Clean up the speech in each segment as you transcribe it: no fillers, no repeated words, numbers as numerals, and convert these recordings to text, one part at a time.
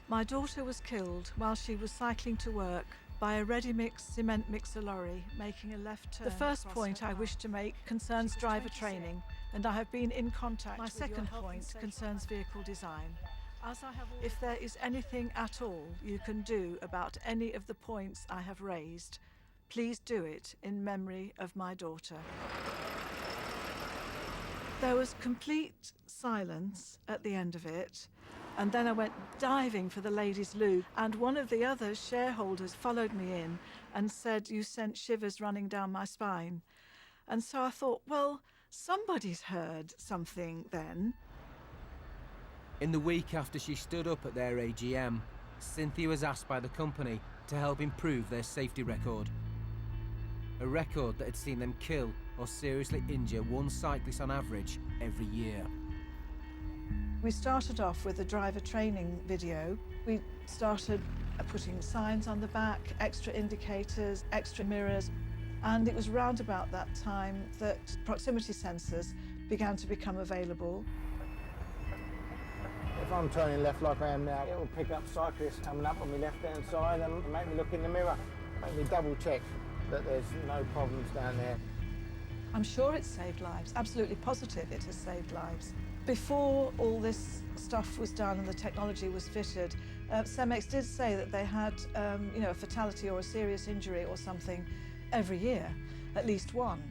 My daughter was killed while she was cycling to work by a ready-mix cement mixer lorry making a left turn. The first point I wish to make concerns driver training, and I have been in contact. My second point concerns vehicle design. If there is anything at all you can do about any of the points I have raised, please do it in memory of my daughter. There was complete silence at the end of it, and then I went diving for the ladies' loo, and one of the other shareholders followed me in and said, "You sent shivers running down my spine." And so I thought, well, somebody's heard something then. In the week after she stood up at their AGM, Cynthia was asked by the company to help improve their safety record. A record that had seen them kill or seriously injure one cyclist on average every year. We started off with a driver training video. We started putting signs on the back, extra indicators, extra mirrors, and it was round about that time that proximity sensors began to become available. If I'm turning left like I am now, it will pick up cyclists coming up on my left-hand side and make me look in the mirror, make me double-check that there's no problems down there. I'm sure it's saved lives, absolutely positive it has saved lives. Before all this stuff was done and the technology was fitted, Cemex did say that they had a fatality or a serious injury or something every year, at least one.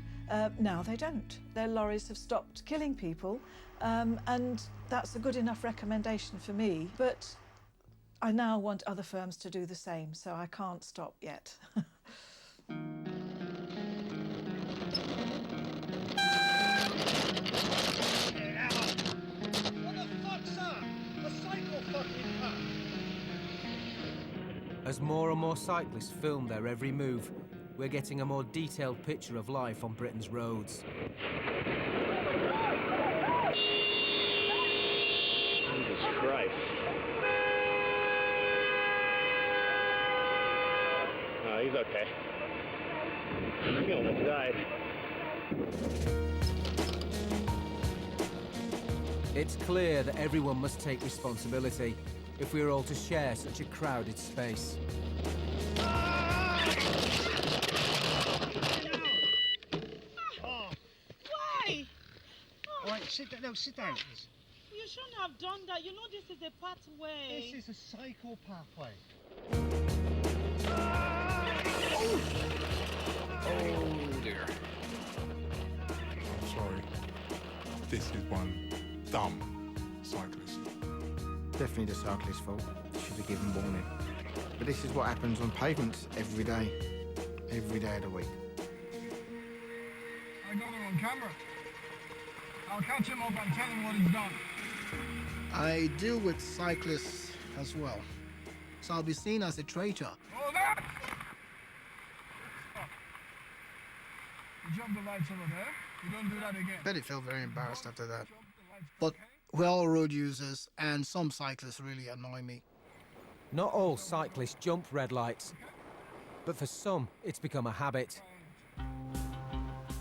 Now they don't. Their lorries have stopped killing people, and that's a good enough recommendation for me. But I now want other firms to do the same, so I can't stop yet. As more and more cyclists film their every move, we're getting a more detailed picture of life on Britain's roads. Jesus Christ. No, he's okay. He almost died. It's clear that everyone must take responsibility if we are all to share such a crowded space. Why? All right, sit down. No, sit down. You shouldn't have done that. You know this is a pathway. This is a cycle pathway. Oh dear. I'm sorry. This is one dumb cyclist. Definitely the cyclist's fault. Should have given warning. But this is what happens on pavements every day of the week. I got it on camera. I'll catch him up and tell him what he's done. I deal with cyclists as well, so I'll be seen as a traitor. Oh, that! Stop. You jump the lights over there. You don't do that again. Bet he felt very embarrassed after that. But we're all road users, and some cyclists really annoy me. Not all cyclists jump red lights, but for some, it's become a habit.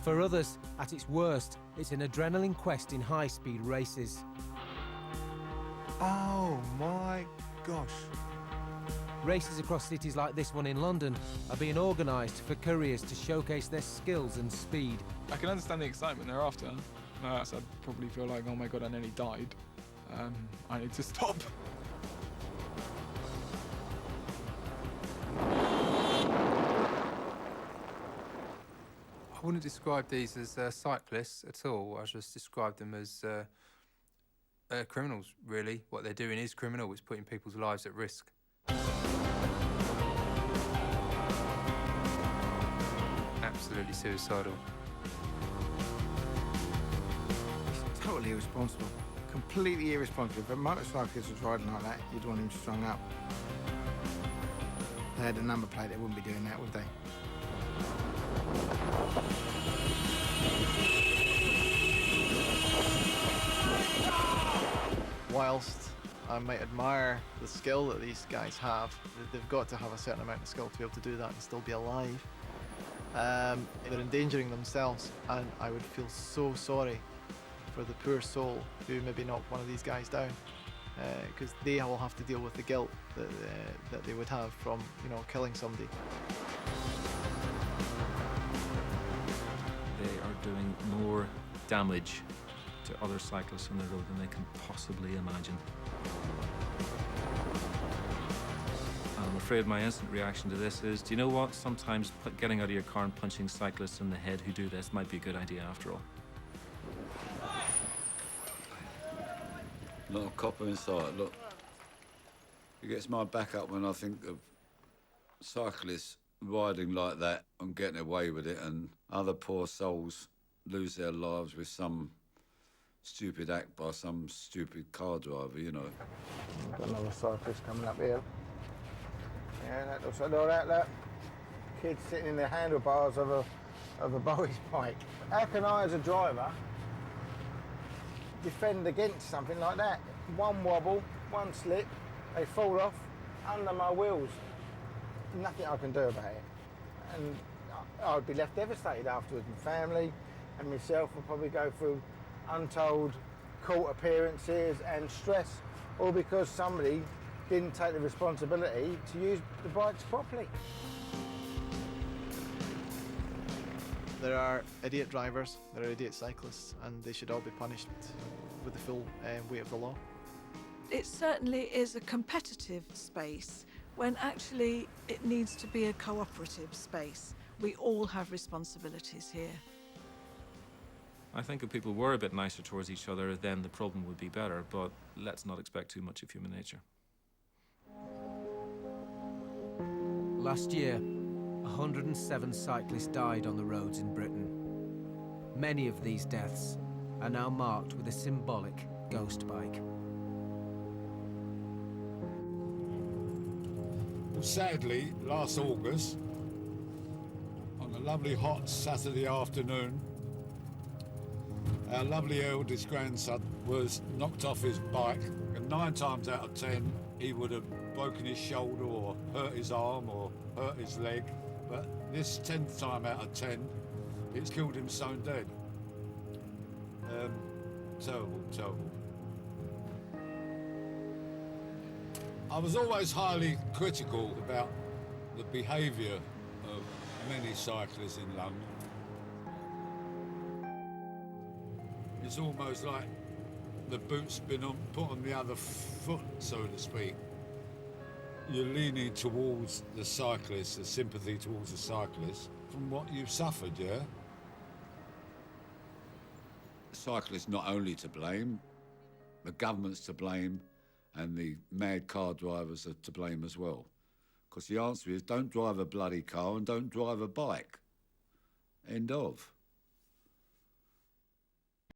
For others, at its worst, it's an adrenaline quest in high-speed races. Oh my gosh. Races across cities like this one in London are being organised for couriers to showcase their skills and speed. I can understand the excitement thereafter. I'd probably feel like, oh my god, I nearly died. I need to stop. I wouldn't describe these as cyclists at all. I just describe them as criminals, really. What they're doing is criminal. It's putting people's lives at risk. Absolutely suicidal. It's totally irresponsible. Completely irresponsible. If a motorcyclist was riding like that, you'd want him strung up. If they had a number plate, they wouldn't be doing that, would they? Whilst I might admire the skill that these guys have, they've got to have a certain amount of skill to be able to do that and still be alive. They're endangering themselves, and I would feel so sorry for the poor soul who maybe knocked one of these guys down. because they will have to deal with the guilt that they would have from, you know, killing somebody. They are doing more damage to other cyclists on the road than they can possibly imagine. I'm afraid my instant reaction to this is, do you know what? Sometimes getting out of your car and punching cyclists in the head who do this might be a good idea after all. Not a copper in sight, look. It gets my back up when I think of cyclists riding like that and getting away with it, and other poor souls lose their lives with some stupid act by some stupid car driver, you know. Got another cyclist coming up here. Yeah, that looks like all that, look. Kids sitting in the handlebars of a Bowie's bike. How can I, as a driver, defend against something like that? One wobble, one slip, they fall off under my wheels. Nothing I can do about it. And I would be left devastated afterwards. My family and myself would probably go through untold court appearances and stress, all because somebody didn't take the responsibility to use the bikes properly. There are idiot drivers, there are idiot cyclists, and they should all be punished with the full weight of the law. It certainly is a competitive space when actually it needs to be a cooperative space. We all have responsibilities here. I think if people were a bit nicer towards each other, then the problem would be better, but let's not expect too much of human nature. Last year, 107 cyclists died on the roads in Britain. Many of these deaths are now marked with a symbolic ghost bike. Well, sadly, last August, on a lovely hot Saturday afternoon, our lovely eldest grandson was knocked off his bike, and 9 times out of 10 he would have broken his shoulder or hurt his arm or hurt his leg, but this 10th time out of 10 it's killed him stone dead. Terrible, terrible. I was always highly critical about the behaviour of many cyclists in London. It's almost like the boot's been put on the other foot, so to speak. You're leaning towards the cyclist, the sympathy towards the cyclist, from what you've suffered, yeah? The cyclist's not only to blame, the government's to blame, and the mad car drivers are to blame as well. Because the answer is, don't drive a bloody car and don't drive a bike. End of.